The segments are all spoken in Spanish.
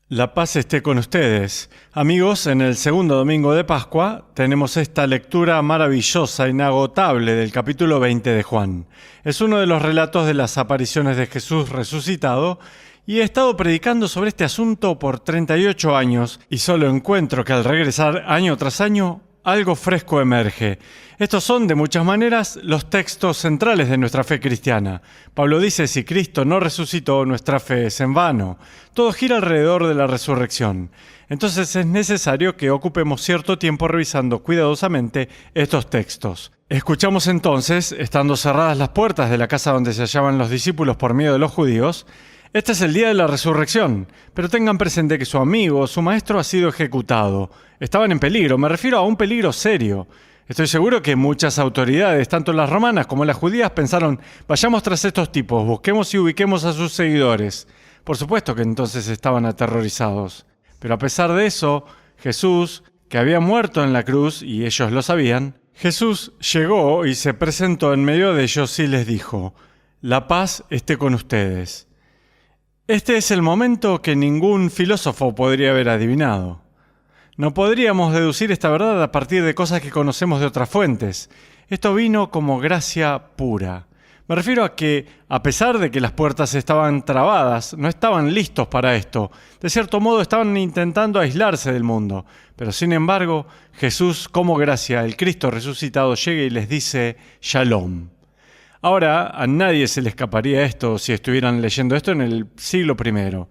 La paz esté con ustedes. Amigos, en el segundo domingo de Pascua tenemos esta lectura maravillosa, inagotable del capítulo 20 de Juan. Es uno de los relatos de las apariciones de Jesús resucitado y he estado predicando sobre este asunto por 38 años y solo encuentro que al regresar año tras año algo fresco emerge. Estos son, de muchas maneras, los textos centrales de nuestra fe cristiana. Pablo dice, si Cristo no resucitó, nuestra fe es en vano. Todo gira alrededor de la resurrección. Entonces es necesario que ocupemos cierto tiempo revisando cuidadosamente estos textos. Escuchamos entonces, estando cerradas las puertas de la casa donde se hallaban los discípulos por miedo de los judíos, este es el día de la resurrección, pero tengan presente que su amigo, su maestro, ha sido ejecutado. Estaban en peligro, me refiero a un peligro serio. Estoy seguro que muchas autoridades, tanto las romanas como las judías, pensaron, vayamos tras estos tipos, busquemos y ubiquemos a sus seguidores. Por supuesto que entonces estaban aterrorizados. Pero a pesar de eso, Jesús, que había muerto en la cruz, y ellos lo sabían, Jesús llegó y se presentó en medio de ellos y les dijo, la paz esté con ustedes. Este es el momento que ningún filósofo podría haber adivinado. No podríamos deducir esta verdad a partir de cosas que conocemos de otras fuentes. Esto vino como gracia pura. Me refiero a que, a pesar de que las puertas estaban trabadas, no estaban listos para esto. De cierto modo, estaban intentando aislarse del mundo. Pero sin embargo, Jesús, como gracia, el Cristo resucitado, llega y les dice Shalom. Ahora, a nadie se le escaparía esto si estuvieran leyendo esto en el siglo I.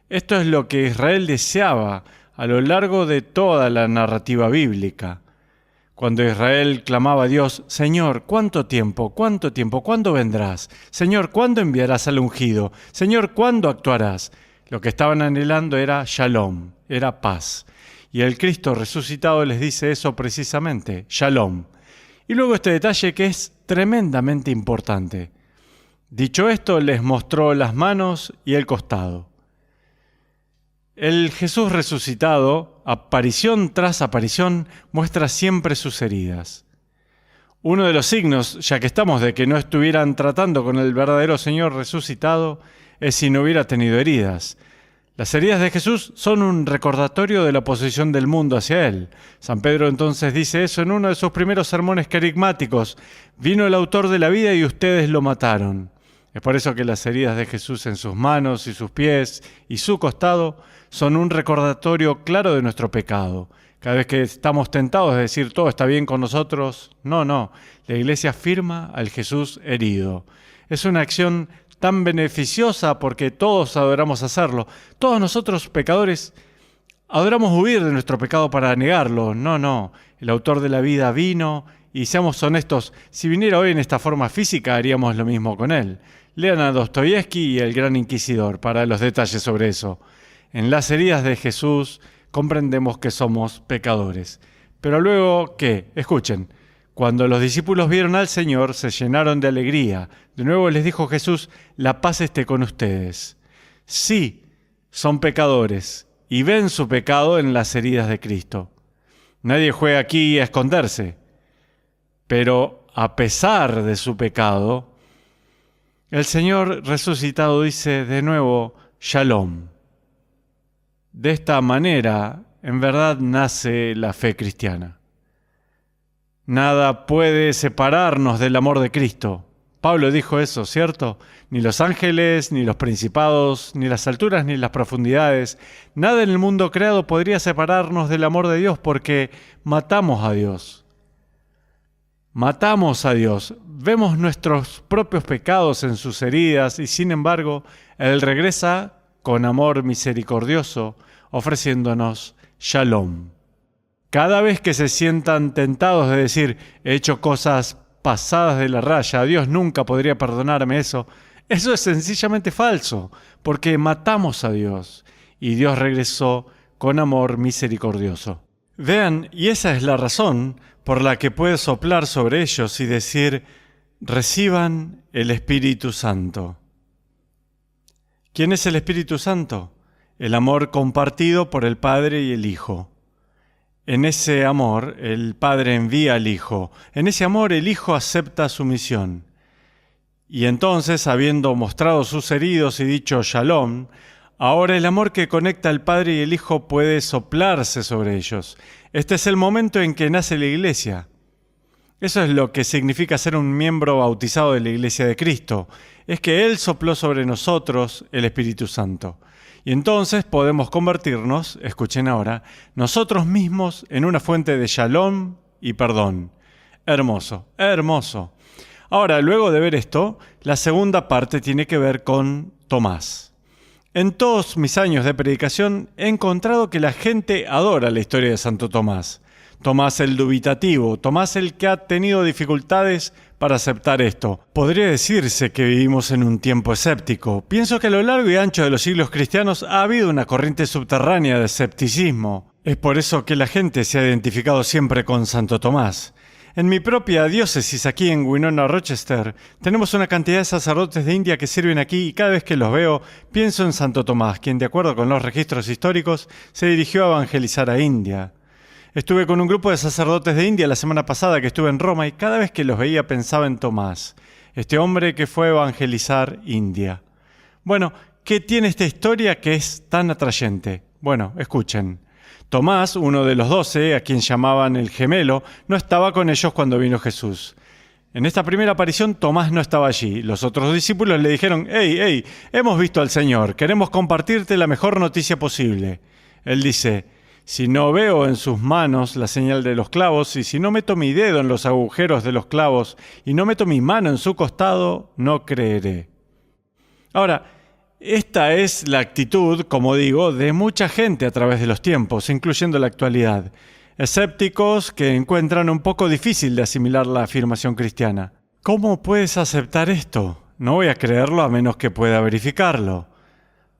Esto es lo que Israel deseaba a lo largo de toda la narrativa bíblica. Cuando Israel clamaba a Dios, Señor, ¿cuánto tiempo? ¿Cuándo vendrás? Señor, ¿cuándo enviarás al ungido? Señor, ¿cuándo actuarás? Lo que estaban anhelando era Shalom, era paz. Y el Cristo resucitado les dice eso precisamente, Shalom. Y luego este detalle que es tremendamente importante. Dicho esto, les mostró las manos y el costado. El Jesús resucitado, aparición tras aparición, muestra siempre sus heridas. Uno de los signos, ya que estamos, de que no estuvieran tratando con el verdadero Señor resucitado, es si no hubiera tenido heridas. Las heridas de Jesús son un recordatorio de la oposición del mundo hacia Él. San Pedro entonces dice eso en uno de sus primeros sermones carismáticos. Vino el autor de la vida y ustedes lo mataron. Es por eso que las heridas de Jesús en sus manos y sus pies y su costado son un recordatorio claro de nuestro pecado. Cada vez que estamos tentados de decir todo está bien con nosotros, no. La Iglesia afirma al Jesús herido. Es una acción tan beneficiosa porque todos adoramos hacerlo. Todos nosotros, pecadores, adoramos huir de nuestro pecado para negarlo. No. El autor de la vida vino y seamos honestos, si viniera hoy en esta forma física haríamos lo mismo con él. Lean a Dostoyevsky y el Gran Inquisidor para los detalles sobre eso. En las heridas de Jesús comprendemos que somos pecadores. Pero luego, ¿qué? Escuchen. Cuando los discípulos vieron al Señor, se llenaron de alegría. De nuevo les dijo Jesús, la paz esté con ustedes. Sí, son pecadores y ven su pecado en las heridas de Cristo. Nadie juega aquí a esconderse. Pero a pesar de su pecado, el Señor resucitado dice de nuevo, Shalom. De esta manera, en verdad, nace la fe cristiana. Nada puede separarnos del amor de Cristo. Pablo dijo eso, ¿cierto? Ni los ángeles, ni los principados, ni las alturas, ni las profundidades. Nada en el mundo creado podría separarnos del amor de Dios porque matamos a Dios. Matamos a Dios. Vemos nuestros propios pecados en sus heridas y sin embargo, Él regresa con amor misericordioso, ofreciéndonos Shalom. Cada vez que se sientan tentados de decir, he hecho cosas pasadas de la raya, Dios nunca podría perdonarme eso es sencillamente falso, porque matamos a Dios y Dios regresó con amor misericordioso. Vean, y esa es la razón por la que puede soplar sobre ellos y decir, reciban el Espíritu Santo. ¿Quién es el Espíritu Santo? El amor compartido por el Padre y el Hijo. En ese amor, el Padre envía al Hijo. En ese amor, el Hijo acepta su misión. Y entonces, habiendo mostrado sus heridos y dicho Shalom, Ahora el amor que conecta al Padre y el Hijo puede soplarse sobre ellos. Este es el momento en que nace la Iglesia. Eso es lo que significa ser un miembro bautizado de la Iglesia de Cristo. Es que Él sopló sobre nosotros el Espíritu Santo. Y entonces podemos convertirnos, escuchen ahora, nosotros mismos en una fuente de shalom y perdón. Hermoso, hermoso. Ahora, luego de ver esto, la segunda parte tiene que ver con Tomás. En todos mis años de predicación he encontrado que la gente adora la historia de Santo Tomás. Tomás el dubitativo, Tomás el que ha tenido dificultades para aceptar esto. Podría decirse que vivimos en un tiempo escéptico. Pienso que a lo largo y ancho de los siglos cristianos ha habido una corriente subterránea de escepticismo. Es por eso que la gente se ha identificado siempre con Santo Tomás. En mi propia diócesis aquí en Winona, Rochester, tenemos una cantidad de sacerdotes de India que sirven aquí y cada vez que los veo pienso en Santo Tomás, quien de acuerdo con los registros históricos se dirigió a evangelizar a India. Estuve con un grupo de sacerdotes de India la semana pasada que estuve en Roma y cada vez que los veía pensaba en Tomás, este hombre que fue a evangelizar India. Bueno, ¿qué tiene esta historia que es tan atrayente? Bueno, escuchen. Tomás, uno de los 12, a quien llamaban el gemelo, no estaba con ellos cuando vino Jesús. En esta primera aparición, Tomás no estaba allí. Los otros discípulos le dijeron, «Hey, hemos visto al Señor, queremos compartirte la mejor noticia posible». Él dice, «Si no veo en sus manos la señal de los clavos, y si no meto mi dedo en los agujeros de los clavos, y no meto mi mano en su costado, no creeré». Ahora, esta es la actitud, como digo, de mucha gente a través de los tiempos, incluyendo la actualidad. Escépticos que encuentran un poco difícil de asimilar la afirmación cristiana. ¿Cómo puedes aceptar esto? No voy a creerlo a menos que pueda verificarlo.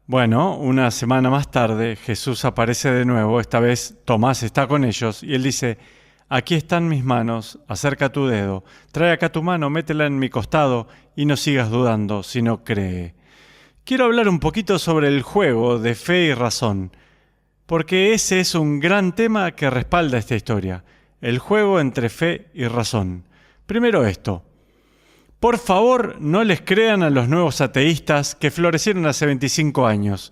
Bueno, una semana más tarde, Jesús aparece de nuevo, esta vez Tomás está con ellos, y él dice, «Aquí están mis manos, acerca tu dedo, trae acá tu mano, métela en mi costado, y no sigas dudando, sino cree». Quiero hablar un poquito sobre el juego de fe y razón, porque ese es un gran tema que respalda esta historia, el juego entre fe y razón. Primero esto. Por favor, no les crean a los nuevos ateístas que florecieron hace 25 años,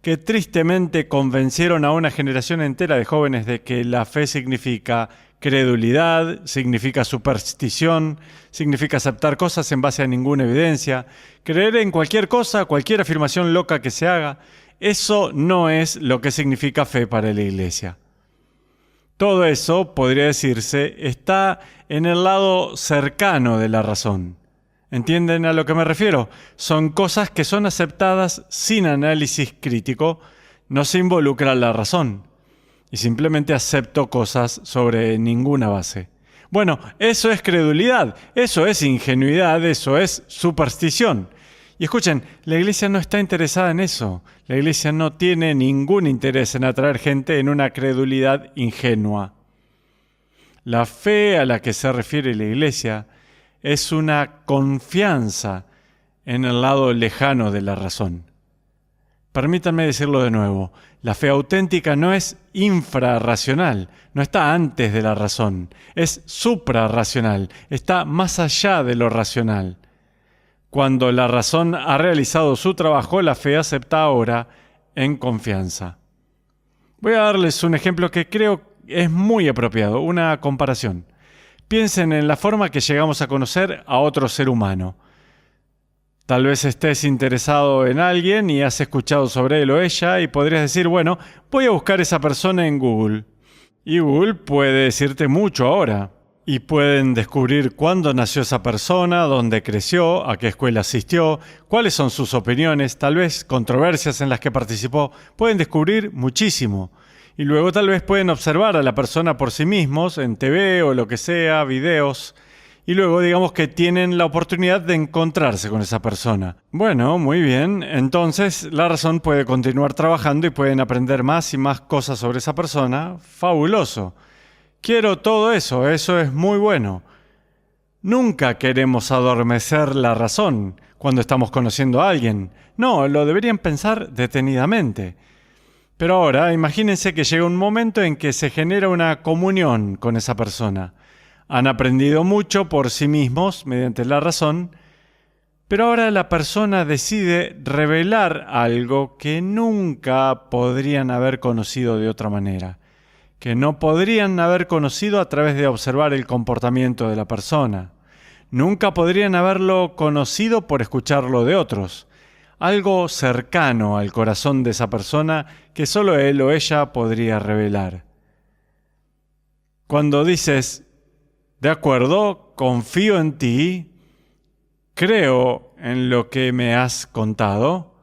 que tristemente convencieron a una generación entera de jóvenes de que la fe significa credulidad, significa superstición, significa aceptar cosas en base a ninguna evidencia, creer en cualquier cosa, cualquier afirmación loca que se haga. Eso no es lo que significa fe para la Iglesia. Todo eso, podría decirse, está en el lado cercano de la razón. ¿Entienden a lo que me refiero? Son cosas que son aceptadas sin análisis crítico, no se involucra la razón. Y simplemente acepto cosas sobre ninguna base. Bueno, eso es credulidad, eso es ingenuidad, eso es superstición. Y escuchen, la Iglesia no está interesada en eso. La Iglesia no tiene ningún interés en atraer gente en una credulidad ingenua. La fe a la que se refiere la Iglesia es una confianza en el lado lejano de la razón. Permítanme decirlo de nuevo, la fe auténtica no es infrarracional, no está antes de la razón, es suprarracional, está más allá de lo racional. Cuando la razón ha realizado su trabajo, la fe acepta ahora en confianza. Voy a darles un ejemplo que creo es muy apropiado, una comparación. Piensen en la forma que llegamos a conocer a otro ser humano. Tal vez estés interesado en alguien y has escuchado sobre él o ella y podrías decir, bueno, voy a buscar esa persona en Google. Y Google puede decirte mucho ahora. Y pueden descubrir cuándo nació esa persona, dónde creció, a qué escuela asistió, cuáles son sus opiniones, tal vez controversias en las que participó. Pueden descubrir muchísimo. Y luego tal vez pueden observar a la persona por sí mismos, en TV o lo que sea, videos. Y luego digamos que tienen la oportunidad de encontrarse con esa persona. Bueno, muy bien. Entonces la razón puede continuar trabajando y pueden aprender más y más cosas sobre esa persona. Fabuloso. Quiero todo eso, eso es muy bueno. Nunca queremos adormecer la razón cuando estamos conociendo a alguien. No, lo deberían pensar detenidamente. Pero ahora, imagínense que llega un momento en que se genera una comunión con esa persona. Han aprendido mucho por sí mismos, mediante la razón, Pero ahora la persona decide revelar algo que nunca podrían haber conocido de otra manera, que no podrían haber conocido a través de observar el comportamiento de la persona. Nunca podrían haberlo conocido por escucharlo de otros. Algo cercano al corazón de esa persona que solo él o ella podría revelar. Cuando dices, de acuerdo, confío en ti, creo en lo que me has contado,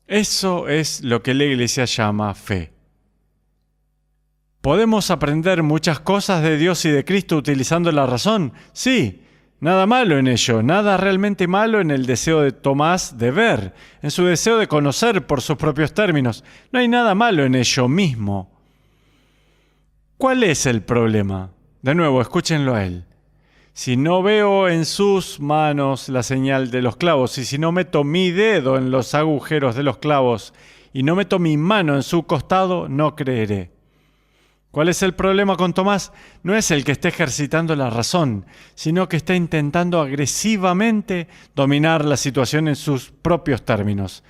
eso es lo que la Iglesia llama fe. ¿Podemos aprender muchas cosas de Dios y de Cristo utilizando la razón? Sí, nada malo en ello, nada realmente malo en el deseo de Tomás de ver, en su deseo de conocer por sus propios términos. No hay nada malo en ello mismo. ¿Cuál es el problema? De nuevo, escúchenlo a él. Si no veo en sus manos la señal de los clavos, y si no meto mi dedo en los agujeros de los clavos, y no meto mi mano en su costado, no creeré. ¿Cuál es el problema con Tomás? No es el que esté ejercitando la razón, sino que está intentando agresivamente dominar la situación en sus propios términos.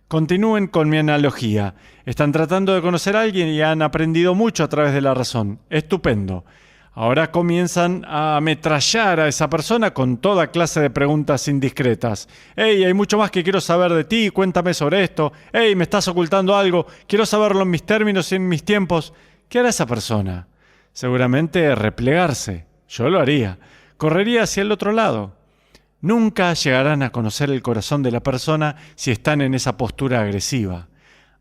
Continúen con mi analogía. Están tratando de conocer a alguien y han aprendido mucho a través de la razón. Estupendo. Ahora comienzan a ametrallar a esa persona con toda clase de preguntas indiscretas. «Hey, hay mucho más que quiero saber de ti, cuéntame sobre esto. Hey, me estás ocultando algo, quiero saberlo en mis términos y en mis tiempos». ¿Qué hará esa persona? Seguramente replegarse. Yo lo haría. Correría hacia el otro lado. Nunca llegarán a conocer el corazón de la persona si están en esa postura agresiva.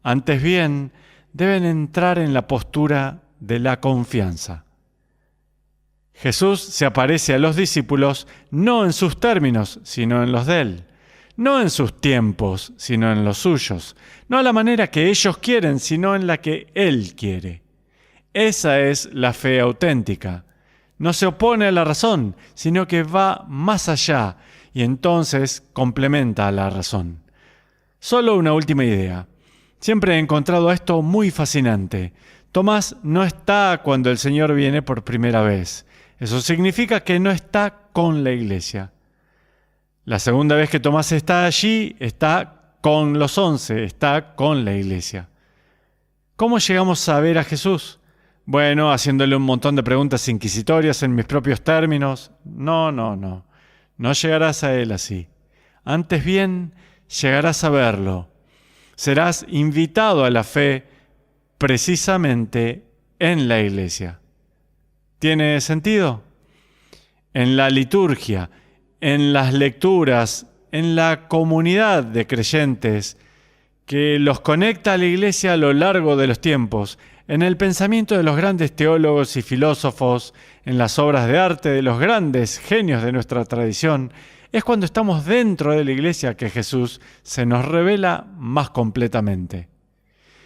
Antes bien, deben entrar en la postura de la confianza. Jesús se aparece a los discípulos no en sus términos, sino en los de Él. No en sus tiempos, sino en los suyos. No a la manera que ellos quieren, sino en la que Él quiere. Esa es la fe auténtica. No se opone a la razón, sino que va más allá y entonces complementa a la razón. Solo una última idea. Siempre he encontrado esto muy fascinante. Tomás no está cuando el Señor viene por primera vez. Eso significa que no está con la iglesia. La segunda vez que Tomás está allí, está con los 11, está con la iglesia. ¿Cómo llegamos a ver a Jesús? Bueno, haciéndole un montón de preguntas inquisitorias en mis propios términos. No. No llegarás a Él así. Antes bien, llegarás a verlo. Serás invitado a la fe precisamente en la iglesia. ¿Tiene sentido? En la liturgia, en las lecturas, en la comunidad de creyentes que los conecta a la iglesia a lo largo de los tiempos, en el pensamiento de los grandes teólogos y filósofos, en las obras de arte de los grandes genios de nuestra tradición, es cuando estamos dentro de la iglesia que Jesús se nos revela más completamente.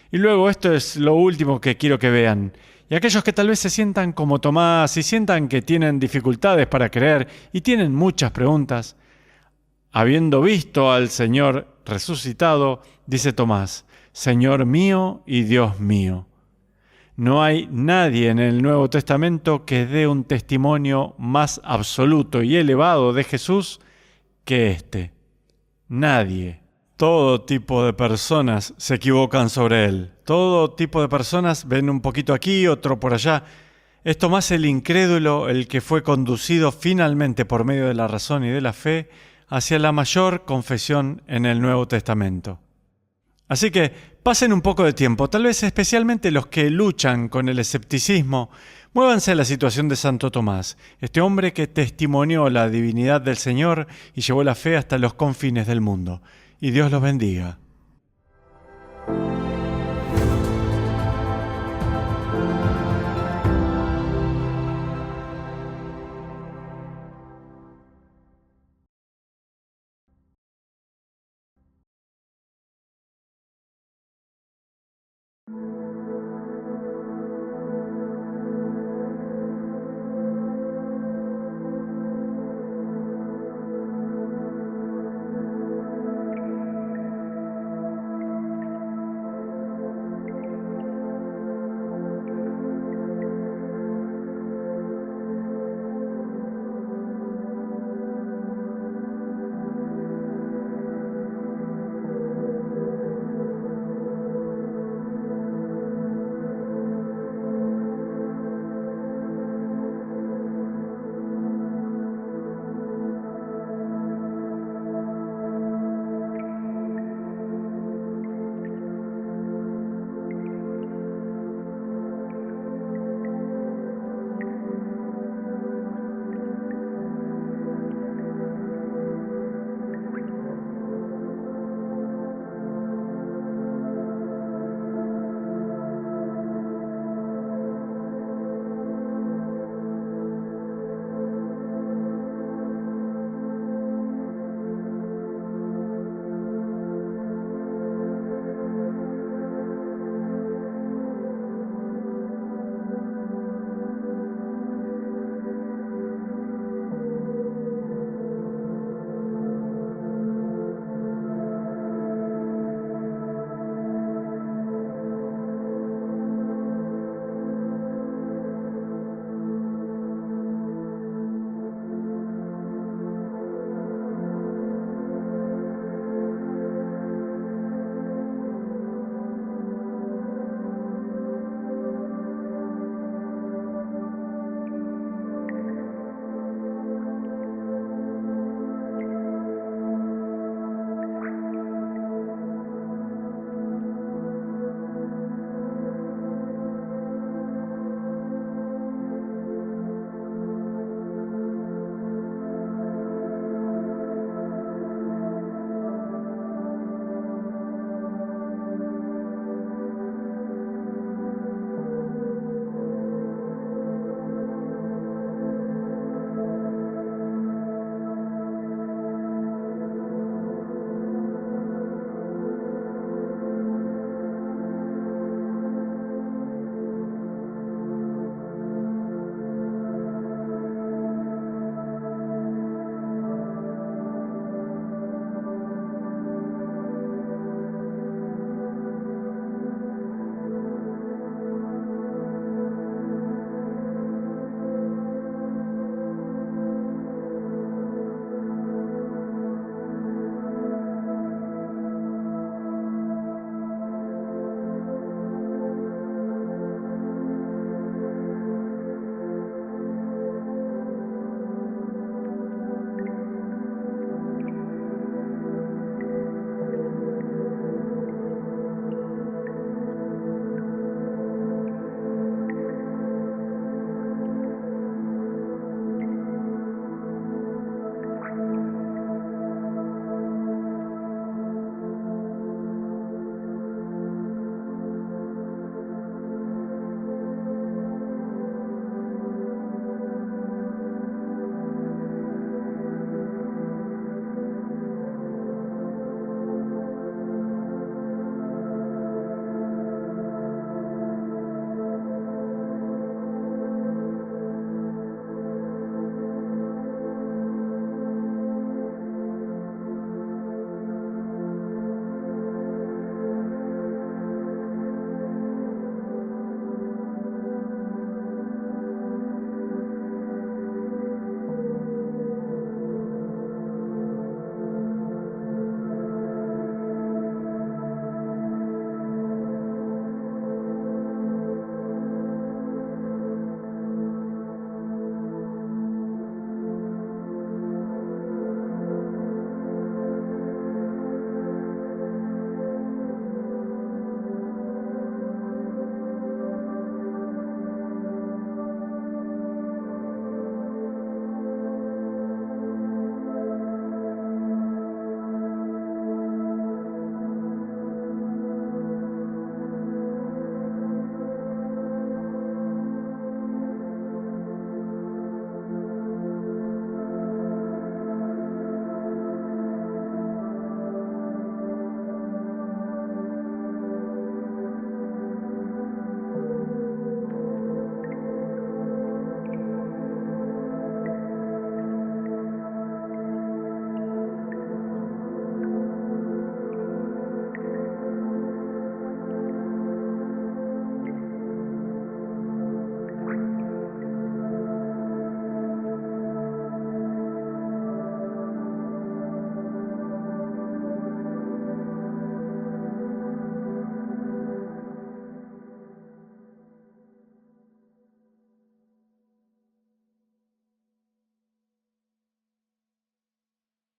Y luego esto es lo último que quiero que vean. Y aquellos que tal vez se sientan como Tomás y sientan que tienen dificultades para creer y tienen muchas preguntas, habiendo visto al Señor resucitado, dice Tomás, Señor mío y Dios mío. No hay nadie en el Nuevo Testamento que dé un testimonio más absoluto y elevado de Jesús que este. Nadie. Todo tipo de personas se equivocan sobre él. Todo tipo de personas ven un poquito aquí, otro por allá. Es Tomás el incrédulo el que fue conducido finalmente por medio de la razón y de la fe hacia la mayor confesión en el Nuevo Testamento. Así que pasen un poco de tiempo, tal vez especialmente los que luchan con el escepticismo, muévanse a la situación de Santo Tomás, este hombre que testimonió la divinidad del Señor y llevó la fe hasta los confines del mundo. Y Dios los bendiga.